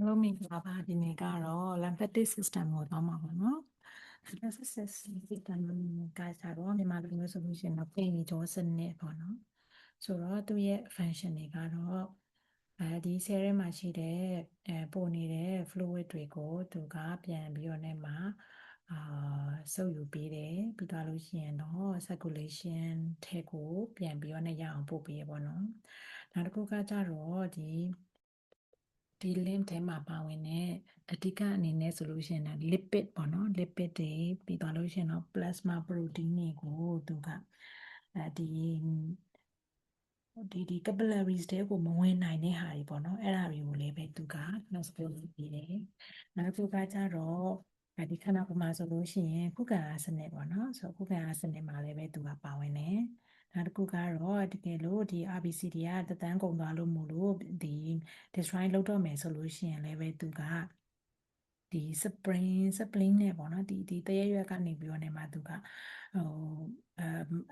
လို့မိပါပါဒီနေ့ကတော့ lymphatic system ကိုသွားမှာပေါ့နော် lymphatic system ကကြတော့မြန်မာလူမျိုးဆိုလို့ရှိရင်တော့ပြင်ရီကြောစနစ်ပေါ့နော်ဆိုတော့သူ့ရဲ့ function တွေကတော့ဒီ cell ထဲမှာရှိတဲ့ပို့နေတဲ့ fluid တွေကိုသူကပြန်ပြီးတော့ねမှာစုပ်ယူပေးတယ်ပြီးသွားလို့ရှိရင်တော့ circulation ထဲကိုပြန်ပြီးတော့ねရအောင်ပို့ပေးရပေါ့နော်နောက်တစ်ခုကကြတော့ဒီ link ထဲမှာပါဝင်တဲ့အဓိကအနေနဲ့ဆိုလို့ရှိရင် lipid ပေါ့နော် lipid တွေပြီးသွားလို့ရှိရင်တော့ plasma protein တွေကိုသူကဒီ capillaries တွေကိုမဝင်နိုင်တဲ့ဟာတွေပေါ့နော်အဲ့ဒါတွေကိုလည်းပဲသူက transport လုပ်ပေးတယ်နောက်တစ်ခုကကြတော့ဒီခန္ဓာကိုယ်မှာဆိုလို့ရှိရင်ခုခံအားစနစ်ပေါ့နော်ဆိုတော့ခုခံအားစနစ်မှာလည်းပဲသူကပါဝင်တယ်နောက်တစ်ခုကတော့တကယ်လို့ဒီ RBC တွေကတန်းကုန်သွားလို့မို့လို့ဒီ destroy လုပ်တော့မယ်ဆိုလို့ရှိရင်လည်းပဲသူကဒီ spring နဲ့ပေါ့နော်ဒီတရရွက်ကနေပြီးတော့နေမှာသူက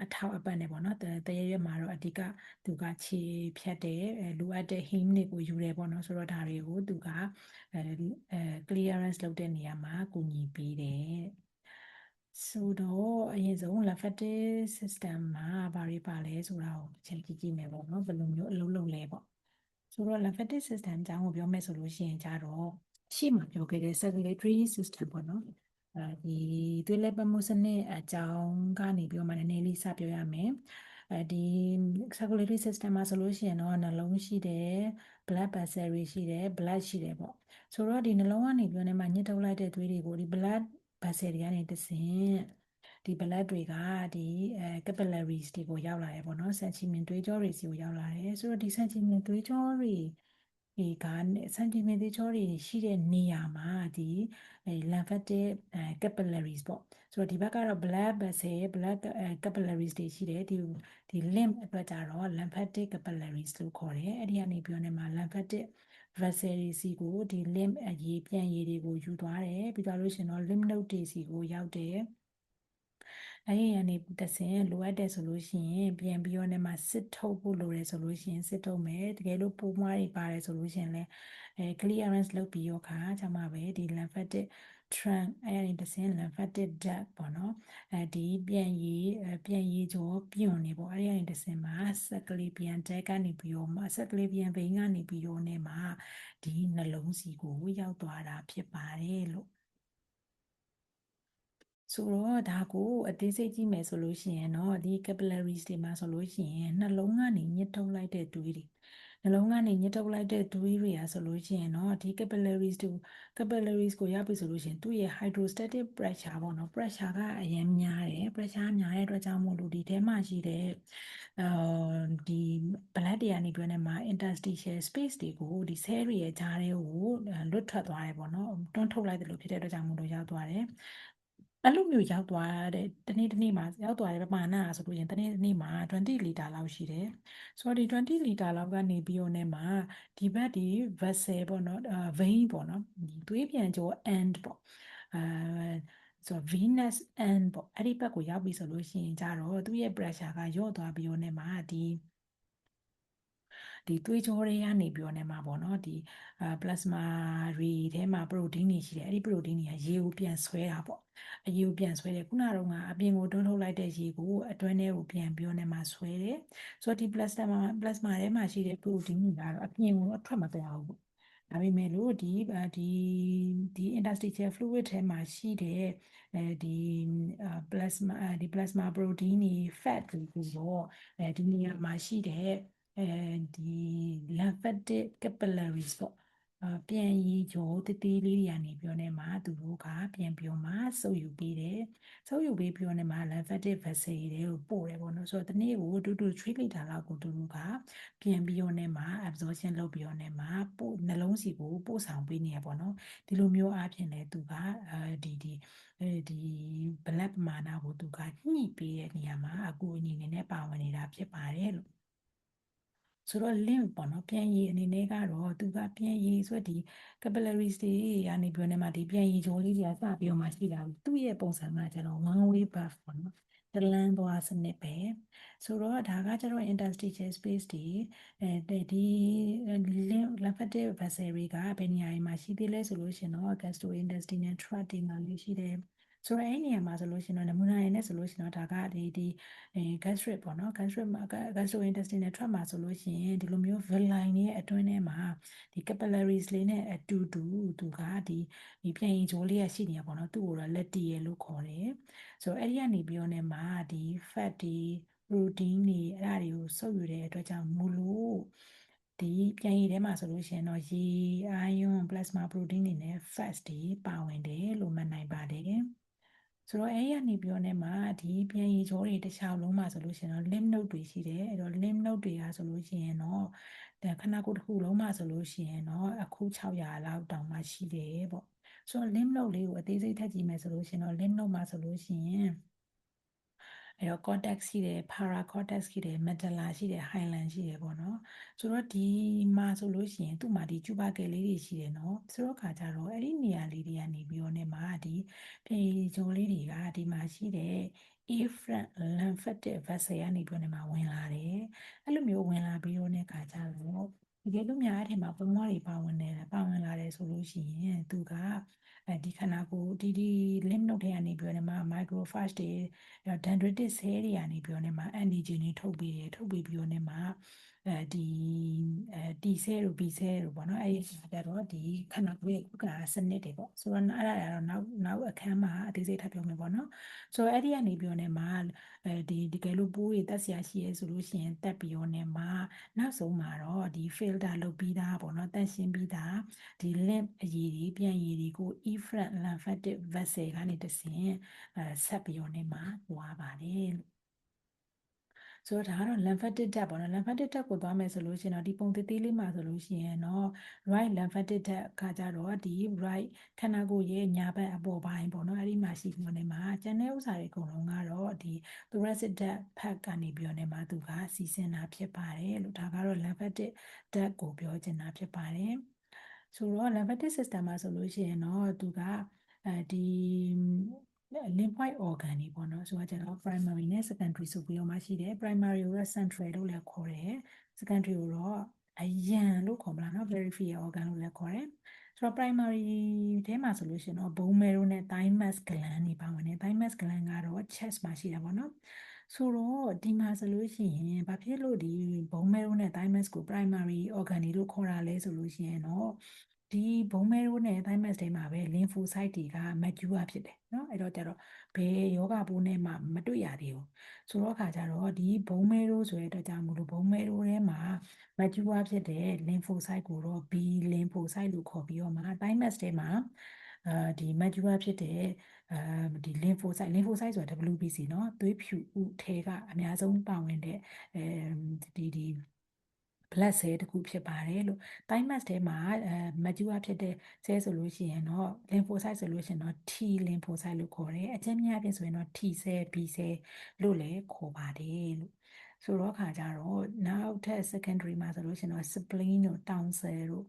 အထောက်အပံ့နဲ့ပေါ့နော်တရရွက်မှာတော့အဓိကသူကခြေဖြတ်တယ်လိုအပ်တဲ့ heme တွေကိုယူတယ်ပေါ့နော်ဆိုတော့ဒါတွေကိုသူကclearance လုပ်တဲ့နေရာမှာကူညီပေးတယ်ဆိုတော့အရင်ဆုံး lymphatic system မှာဘာတွေပါလဲဆိုတာကိုချိန်ကြည့်မယ်ပေါ့နော်ဘယ်လိုမျိုးအလုပ်လုပ်လဲပေါ့ဆိုတော့ lymphatic system အကြောင်းကိုပြောမယ်ဆိုလို့ရှိရင်ကြတော့ရှေ့မှာပြောခဲ့တဲ့ circulatory system ပေါ့နော်ဒီသွေးလက်ပတ်မှုစနစ်အကြောင်းကနေပြီးတော့မှနည်းနည်းလေးစပြောရမယ်ဒီ circulatory system မှာဆိုလို့ရှိရင်တော့နှလုံးရှိတယ် blood vessel တွေရှိတယ် blood ရှိတယ်ပေါ့ဆိုတော့ဒီနှလုံးကနေပြီးတော့မှညှစ်ထုတ်လိုက်တဲ့သွေးတွေကိုဒီ blood vessel တွေကနေတဆင့်ဒီ blood တွေကဒီcapillaries တွေကိုရောက်လာတယ်ပေါ့နော်ဆန်ချီမင်သွေးကြောတွေစီကိုရောက်လာတယ်ဆိုတော့ဒီဆန်ချီမင်သွေးကြောတွေကဆန်ချီမင်သွေးကြောတွေရှိတဲ့နေရာမှာဒီ lymphatic capillaries ပေါ့ဆိုတော့ဒီဘက်ကတော့ blood vessel blood capillaries တွေရှိတယ်ဒီ lymph အတွက်ကြတော့ lymphatic capillaries လို့ခေါ်တယ်အဲ့ဒီကနေပြောနေမှာ lymphatic vessel တွေစီကိုဒီ lymph ပြန်ရည်တွေကိုယူသွားတယ်ပြီးတော့လို့ရှင်တော့ lymph node တွေစီကိုရောက်တယ်အဲ့ဒီကနေတဆင်လိုအပ်တယ်ဆိုလို့ရှိရင်ပြန်ပြီးတော့ねမှာစစ်ထုတ်ဖို့လိုတယ်ဆိုလို့ရှိရင်စစ်ထုတ်မယ်တကယ်လို့ပိုးမွှားတွေပါတယ်ဆိုလို့ရှိရင်လည်းclearance လုပ်ပြီးတော့ခါကျမှပဲဒီ lymphatic trunk အဲ့ဒီတဆင် lymphatic duct ပေါ့နော်ဒီပြန်ရည်ကြောပြွန်နေပေါ့အဲ့ဒီကနေတဆင်မှာ circulating duct ကနေပြီးတော့မှ circulating vein ကနေပြီးတော့ねမှာဒီနှလုံးစီကိုရောက်သွားတာဖြစ်ပါတယ်လို့ဆိုတော့ဒါကိုအသေးစိတ်ကြည့်မယ်ဆိုလို့ရှိရင်တော့ဒီ capillaries တွေမှာဆိုလို့ရှိရင်နှလုံးကနေညှစ်ထုတ်လိုက်တဲ့သွေးတွေနှလုံးကနေညှစ်ထုတ်လိုက်တဲ့သွေးတွေကဆိုလို့ရှိရင်တော့ဒီ capillaries ကိုရောက်ပြီဆိုလို့ရှိရင်သူ့ရဲ့ hydrostatic pressure ပေါ့နော် pressure ကအရင်များတယ် pressure များတဲ့အတွက်ကြောင့်မို့လို့ဒီထဲမှာရှိတဲ့ဒီ blood တွေကနေပြောနေမှာ interstitial space တွေကိုဒီ cell တွေရဲ့ကြားထဲကိုလွတ်ထွက်သွားတယ်ပေါ့နော်တွန်းထုတ်လိုက်တယ်လို့ဖြစ်တဲ့အတွက်ကြောင့်မို့လို့ရောက်သွားတယ်အဲ့လိုမျိုးရောက်သွားတဲ့တနေ့မှာရောက်သွားတဲ့ပမာဏဆိုလို့ရင်တနေ့မှာ20လီတာလောက်ရှိတယ်ဆိုတော့ဒီ20လီတာလောက်ကနေပြီးတော့ねမှာဒီဘက်ဒီ vessel ပေါ့နော်vein ပေါ့နော်ဒီသွေးပြန်ကြော end ပေါ့ဆိုတော့ venous end ပေါ့အဲ့ဒီဘက်ကိုရောက်ပြီဆိုလို့ရှိရင်ကြတော့သူ့ရဲ့ pressure ကလျော့သွားပြီးတော့ねမှာဒီသွေးကြောတွေကနေပြီးတော့ねမှာပေါ့နော်ဒီplasma တွေထဲမှာ protein တွေရှိတယ်အဲ့ဒီ protein တွေကရေကိုပြန်ဆွဲတာပေါ့အရေကိုပြန်ဆွဲတယ်ခုနကတော့အပြင်ကိုတွန်းထုတ်လိုက်တဲ့ရေကိုအတွင်းထဲကိုပြန်ပြီးတော့ねမှာဆွဲတယ်ဆိုတော့ဒီ plasma ထဲမှာရှိတဲ့ protein တွေကတော့အပြင်ကိုအထွက်မသွားဘူးပေါ့ဒါပေမဲ့လို့ဒီ interstitial fluid ထဲမှာရှိတဲ့ဒီ plasma protein တွေ fat တွေတော့ဒီနေရာမှာရှိတဲ့ဒီ lymphatic capillaries ပေါ့ပြန်ရည်ကြောတသေးလေးတွေကနေပြောနေမှာသူတို့ကပြန်ပြောမှာစုပ်ယူပေးတယ်စုပ်ယူပေးပြောနေမှာ lymphatic vessel တွေကိုပို့တယ်ပေါ့နော်ဆိုတော့တနေ့ကို3 လီတာလောက်ကိုသူတို့ကပြန်ပြီးတော့နေမှာ absorption လုပ်ပြီးတော့နေမှာပို့နှလုံးစီကိုပို့ဆောင်ပေးနေရပေါ့နော်ဒီလိုမျိုးအပြင်လည်းသူကဒီ blood ပမာဏကိုသူကညှိပေးတဲ့နေရာမှာအကူအညီနဲ့ပါဝင်နေတာဖြစ်ပါတယ်လို့ဆိုတော့ lymph ပေါ့နော်ပြန်ရည်အနေနဲ့ကတော့သူကပြန်ရည်ဆိုဒီ capillaries တွေကနေပြောနေမှာဒီပြန်ရည်ကြောလေးတွေကစပြီးတော့မှရှိလာပြီသူ့ရဲ့ပုံစံကကျတော့ one way valve ပေါ့နော် တလန်းသွားစနစ်ပဲဆိုတော့ဒါကကျတော့ interstitial space တွေဒီ lymphatic vessel တွေကဘယ်နေရာမှာရှိသေးလဲဆိုလို့ရှင်တော့ gastrointestinal tract တွေမှာရှိတယ်ဆိုတော့အဲ့နေရာမှာဆိုလို့ရှင်တော့နမူနာရည်နဲ့ဆိုလို့ရှင်တော့ဒါကgastric ပေါ့နော် gastrointestinal tract မှာဆိုလို့ရှင်ဒီလိုမျိုး villi ရဲ့အတွင်းထဲမှာဒီ capillaries လေးနဲ့အတူတူသူကဒီပြန်ရည်ကြိုးလေးရရှိနေရပေါ့နော်သူ့ကိုတော့ latial လို့ခေါ်တယ်ဆိုတော့အဲ့ဒီကနေပြီးတော့ねမှာဒီ fat တွေ protein တွေအဲ့ဒါတွေကိုစုပ်ယူတဲ့အတွက်ကြောင့်မို့လို့ဒီပြန်ရည်ထဲမှာဆိုလို့ရှိရင်တော့ရေ iron plasma protein တွေနဲ့ fats တွေပါဝင်တယ်လို့မှတ်နိုင်ပါတယ်ဆိုတော့အဲ့ရနေပြီးတော့ねမှာဒီပြန်ရည်ကြောတွေတစ်ခြားလုံးမှာဆိုလို့ရှိရင်တော့ lymph node တွေရှိတယ်အဲ့တော့ lymph node တွေကဆိုလို့ရှိရင်တော့ခန္ဓာကိုယ်တစ်ခုလုံးမှာဆိုလို့ရှိရင်တော့အခု600လောက်တောင်မှရှိတယ်ပေါ့ဆိုတော့ lymph node လေးကိုအသေးစိတ်ထပ်ကြည့်မယ်ဆိုလို့ရှိရင်တော့ lymph node မှာဆိုလို့ရှိရင်အဲ့တော့ cortex ရှိတယ် paracortex ရှိတယ် medulla ရှိတယ် hyaline ရှိတယ်ပေါ့နော်ဆိုတော့ဒီမှာဆိုလို့ရှိရင်သူ့မှာဒီ tubercle လေးတွေရှိတယ်နော်ဆိုတော့ခါကြတော့အဲ့ဒီနေရာလေးတွေကနေပြီးတော့ねမှာဒီပြေကြိုးလေးတွေကဒီမှာရှိတဲ့ afferent lymphatic vessel ကနေပြီးတော့ねမှာဝင်လာတယ်အဲ့လိုမျိုးဝင်လာပြီးတော့ねခါကြတော့တကယ်လို့များအဲ့ထဲမှာပုံမတွေပါဝင်လာတယ်ဆိုလို့ရှိရင်သူကဒီခန္ဓာကိုယ်ဒီ lymph node တွေကနေပြီးတော့ねမှာ microphage တွေdendritic cell တွေကနေပြီးတော့ねမှာ antigen တွေထုတ်ပေးပြီးတော့ねမှာT cell တို့ B cell တို့ပေါ့နော်အဲ့ဒီကြတော့ဒီခန္ဓာကိုယ်ရဲ့ခုခံအားစနစ်တွေပေါ့ဆိုတော့အဲ့ဒါကတော့နောက်အခန်းမှာအသေးစိတ်ထပ်ပြောမယ်ပေါ့နော်ဆိုတော့အဲ့ဒီကနေပြီးတော့ねမှာတကယ်လို့ပိုးတွေတက်ဆရာရှိရဲဆိုလို့ရှိရင်တက်ပြီးတော့ねမှာနောက်ဆုံးမှာတော့ဒီ filter လုပ်ပြီးသားပေါ့နော်တန့်ရှင်းပြီးသားဒီ lymph အရည်တွေပြန်ရည်တွေကို efferent lymphatic vessel ကနေတဆင့်ဆက်ပြီးတော့ねမှာသွားပါတယ်ဆိုတော့ဒါကတော့ lymphatic duct ပေါ့နော် lymphatic duct ကိုသွားမယ်ဆိုလို့ရှိရင်တော့ဒီပုံသေးသေးလေးမှာဆိုလို့ရှိရင်တော့ right lymphatic duct ကကြတော့ဒီ right ခန္ဓာကိုယ်ရဲ့ညာဘက်အပေါ်ပိုင်းပေါ့နော်အဲ့ဒီမှာရှိပြီးတော့ねမှာကျန်တဲ့ဥစ္စာတွေအကုန်လုံးကတော့ဒီ thoracic duct ဖက်ကနေပြီးတော့ねမှာသူကစီစဉ်တာဖြစ်ပါတယ်လို့ဒါကတော့ lymphatic duct ကိုပြောချင်တာဖြစ်ပါတယ်ဆိုတော့ lymphatic system မှာဆိုလို့ရှိရင်တော့သူကဒီ lymphoid organ တွေပေါ့နော်ဆိုတော့ကျတော့ primary နဲ့ secondary ဆိုပြီးတော့မှရှိတယ် primary ကိုတော့ central လို့လည်းခေါ်တယ် secondary ကိုတော့အရန်လို့ခေါ်မလားနော် peripheral organ လို့လည်းခေါ်တယ်ဆိုတော့ primary ထဲမှာဆိုလို့ရှိရင်တော့ bone marrow နဲ့ thymus gland တွေပါဝင်တယ် thymus gland ကတော့ chest မှာရှိတာပေါ့နော်ဆိုတော့ဒီမှာဆိုလို့ရှိရင်ဘာဖြစ်လို့ဒီ bone marrow နဲ့ thymus ကို primary organ တွေလို့ခေါ်တာလဲဆိုလို့ရှိရင်တော့ဒီ bone marrow နဲ့ thymus တွေမှာပဲ lymphocyte တွေက mature ဖြစ်တယ်เนาะအဲ့တော့ကျတော့ဘယ်ယောဂပိုးနဲ့မှမတွေ့ရသေးဘူးဆိုတော့ခါကျတော့ဒီ bone marrow ဆိုတဲ့အတွက်ကြောင့်မို့လို့ bone marrow ထဲမှာ mature ဖြစ်တဲ့ lymphocyte ကိုတော့ B lymphocyte လို့ခေါ်ပြီးတော့မှ thymus ထဲမှာဒီ mature ဖြစ်တဲ့ဒီ lymphocyte ဆိုတာ WBC เนาะသွေးဖြူဥထဲကအများဆုံးပါဝင်တဲ့ဒီ blood cell တစ်ခုဖြစ်ပါတယ်လို့ thymus ထဲမှာmature ဖြစ်တဲ့ cell ဆိုလို့ရှိရင်တော့ lymphocyte ဆိုလို့ရှိရင်တော့ T lymphocyte လို့ခေါ်တယ်အကြမ်းများအပြင်ဆိုရင်တော့ T cell B cell လို့လည်းခေါ်ပါတယ်လို့ဆိုတော့ခါကြတော့နောက်ထပ် secondary မှာဆိုလို့ရှိရင်တော့ spleen တို့ town cell တို့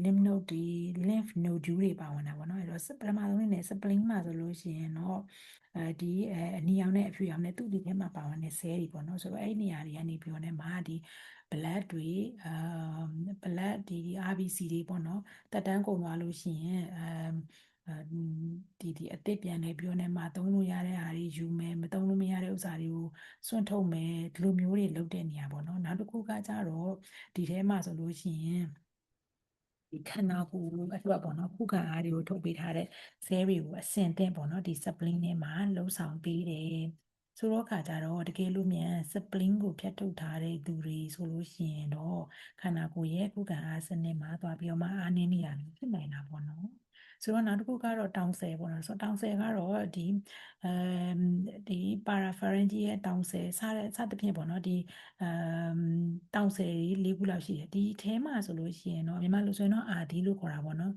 lymph node တွေ lymph nodule တွေပါဝင်တာပေါ့နော်အဲ့တော့ပထမဆုံးအနေနဲ့ spleen မှာဆိုလို့ရှိရင်တော့ဒီအနီရောင်နဲ့အဖြူရောင်နဲ့သူ့ဒီထဲမှာပါဝင်တဲ့ cell တွေပေါ့နော်ဆိုတော့အဲ့ဒီနေရာတွေကနေပြီးတော့ねမှာဒီ blood တွေ blood ဒီ RBC တွေပေါ့နော်တက်တန်းကုန်သွားလို့ရှိရင်ဒီအသစ်ပြန်နေပြီးတော့ねမှာသုံးလို့ရတဲ့ဟာတွေယူမယ်မသုံးလို့မရတဲ့ဥစ္စာတွေကိုစွန့်ထုတ်မယ်ဒီလိုမျိုးတွေလုပ်တဲ့နေရာပေါ့နော်နောက်တစ်ခုကကြတော့ဒီထဲမှာဆိုလို့ရှိရင်ဒီခန္ဓာကိုယ်အတွက်ပေါ့နော်ခုခံအားတွေကိုထုတ်ပေးထားတဲ့ cell တွေကိုအဆင့်သင့်ပေါ့နော်ဒီ spleen ထဲမှာလှုပ်ဆောင်ပေးတယ်ဆိုတော့ခါကြတော့တကယ်လို့မြန် spleen ကိုဖြတ်ထုတ်ထားတဲ့သူတွေဆိုလို့ရှိရင်တော့ခန္ဓာကိုယ်ရဲ့ခုခံအားစနစ်မှာသွားပြီးတော့မှအားနည်းနေရဖြစ်နိုင်တာပေါ့နော်ဆိုတော့နောက်တစ်ခုကတော့တောင်ဆယ်ပေါ့နော်ဆိုတော့တောင်ဆယ်ကတော့ဒီ parapharyngeal တောင်ဆယ်စသဖြင့်ပေါ့နော်ဒီတောင်ဆယ်တွေ၄ခုလောက်ရှိတယ်ဒီထဲမှာဆိုလို့ရှိရင်တော့မြန်မာလူဆိုရင်တော့အာဒီလို့ခေါ်တာပေါ့နော်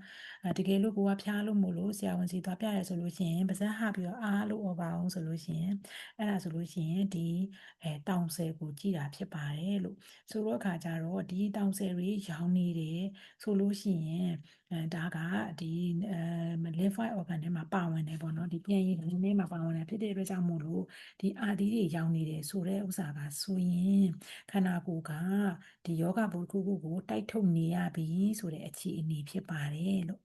တကယ်လို့ကိုကဖျားလို့မို့လို့ဆရာဝန်စီသွားပြရဲဆိုလို့ရှိရင်ပါးစပ်ဟပြီးတော့အားလို့អော်ပါအောင်ဆိုလို့ရှိရင်အဲ့ဒါဆိုလို့ရှိရင်ဒီတောင်ဆယ်ကိုကြည့်တာဖြစ်ပါတယ်လို့ဆိုတော့အခါကျတော့ဒီတောင်ဆယ်တွေရောင်နေတယ်ဆိုလို့ရှိရင်ဒါကဒီ lymphoid organ ထဲမှာပါဝင်တယ်ပေါ့နော်ဒီပြန်ရည်ထဲမှာပါဝင်တယ်ဖြစ်တဲ့အတွက်ကြောင့်မို့လို့ဒီအာသီးတွေရောင်နေတယ်ဆိုတဲ့ဥစ္စာကဆိုရင်ခန္ဓာကိုယ်ကဒီယောဂပိုးတစ်ခုခုကိုတိုက်ထုတ်နေရပြီဆိုတဲ့အခြေအနေဖြစ်ပါတယ်လို့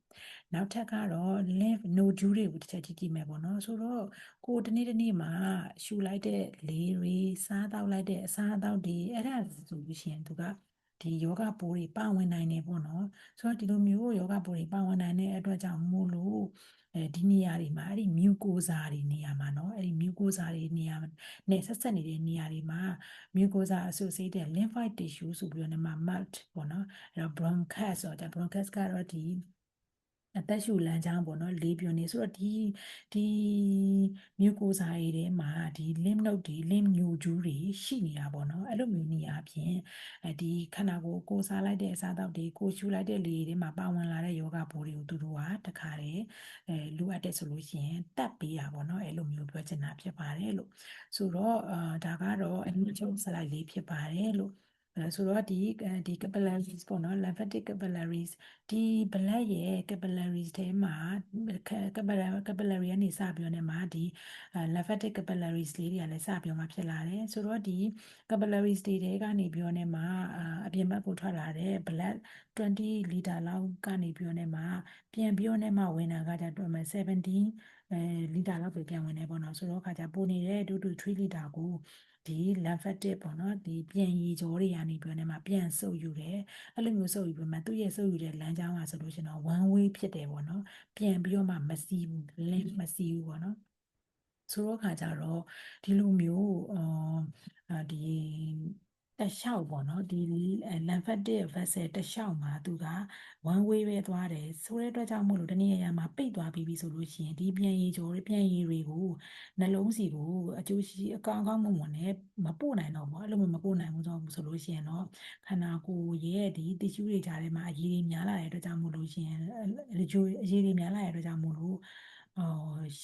နောက်ထပ်ကတော့ lymph nodule တွေကိုတစ်ချက်ကြည့်မယ်ပေါ့နော်ဆိုတော့ကိုတနေ့မှာရှူလိုက်တဲ့လေတွေစားတောက်လိုက်တဲ့အစားအသောက်တွေအဲ့ဒါဆိုလို့ရှိရင်သူကဒီယောဂပိုးတွေပါဝင်နိုင်တယ်ပေါ့နော်ဆိုတော့ဒီလိုမျိုးယောဂပိုးတွေပါဝင်နိုင်တဲ့အတွက်ကြောင့်မို့လို့ဒီနေရာတွေမှာအဲ့ဒီမြူကိုဇာတွေနေရာမှာเนาะအဲ့ဒီမြူကိုဇာတွေနေရာနဲ့ဆက်ဆက်နေတဲ့နေရာတွေမှာမြူကိုဇာ associated lymphoid tissue ဆိုပြီးတော့ MALT ပေါ့နော်အဲ့တော့ bronchus ဆိုတော့ bronchus ကတော့ဒီအသက်ရှူလမ်းကြောင်းပေါ့နော်လေပြွန်နေဆိုတော့ဒီမြူကိုဇာတွေထဲမှာဒီ lymph node တွေ lymph nodule တွေရှိနေတာပေါ့နော်အဲ့လိုမျိုးနေရာအပြင်ဒီခန္ဓာကိုယ်စားလိုက်တဲ့အစားအသောက်တွေကိုရှူလိုက်တဲ့လေတွေထဲမှာပါဝင်လာတဲ့ယောဂပိုးတွေကိုသူတို့ကတခါတည်းလိုအပ်တဲ့ဆိုလို့ရှိရင်တတ်ပေးတာပေါ့နော်အဲ့လိုမျိုးပြောချင်တာဖြစ်ပါတယ်လို့ဆိုတော့ဒါကတော့အနည်းချုပ် slide လေးဖြစ်ပါတယ်လို့ဆိုတော့ဒီ capillaries ပေါ့နော် lymphatic capillaries ဒီ blood ရဲ့ capillaries ထဲမှာ capillary ကနေစပြီးတော့မှာဒီ lymphatic capillaries လေးတွေကလည်းစပြီးတော့ဖြစ်လာတယ်ဆိုတော့ဒီ capillaries တွေထဲကနေပြီးတော့မှာအပြင်ဘက်ကိုထွက်လာတဲ့ blood 20 liter လောက်ကနေပြီးတော့မှာပြန်ပြီးတော့မှဝင်တာကကြတော့17လီတာလောက်ပဲပြန်ဝင်တယ်ပေါ့နော်ဆိုတော့ခါကျပိုနေတဲ့2 to 3 လီတာကိုဒီ lymphatic ပေါ့နော်ဒီပြန်ရည်ကြောတွေကနေပြီးတော့မှပြန်စုပ်ယူတယ်အဲ့လိုမျိုးစုပ်ယူပြီးမှသူ့ရဲ့စုပ်ယူတဲ့လမ်းကြောင်းကဆိုလို့ရှိရင်တော့ one way ဖြစ်တယ်ပေါ့နော်ပြန်ပြီးတော့မှမစီးဘူး link မစီးဘူးပေါ့နော်ဆိုတော့ခါကြတော့ဒီလိုမျိုးဒီတလျှောက်ပေါ့နော်ဒီ lymphatic vessel တလျှောက်မှာသူက one way ပဲသွားတယ်ဆိုတဲ့အတွက်ကြောင့်မို့လို့တနည်းအားမှာပိတ်သွားပြီးဆိုလို့ရှိရင်ဒီပြန်ရည်ကြောပြန်ရည်တွေကိုနှလုံးစီကိုအကျိုးရှိအကောင်းကောင်းမွန်မွန်နဲ့မပို့နိုင်တော့ဘူးအဲ့လိုမျိုးမပို့နိုင်ဘူးဆိုလို့ရှိရင်တော့ခန္ဓာကိုယ်ရဲ့ဒီ tissue တွေကြားထဲမှာအရည်တွေများလာတဲ့အတွက်ကြောင့်မို့လို့ရှိရင်အရည်တွေများလာတဲ့အတွက်ကြောင့်မို့လို့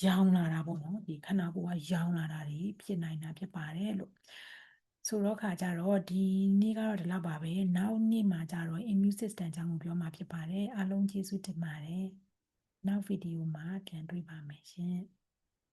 ရောင်လာတာပေါ့နော်ဒီခန္ဓာကိုယ်ကရောင်လာတာတွေဖြစ်နိုင်တာဖြစ်ပါတယ်လို့ဆိုတော့ခါကြတော့ဒီနေ့ကတော့ဒီလောက်ပါပဲနောက်နေ့မှာကြတော့ immune system အကြောင်းကိုပြောမှာဖြစ်ပါတယ်အားလုံးကျေးဇူးတင်ပါတယ်နောက်ဗီဒီယိုမှာပြန်တွေ့ပါမယ်ရှင်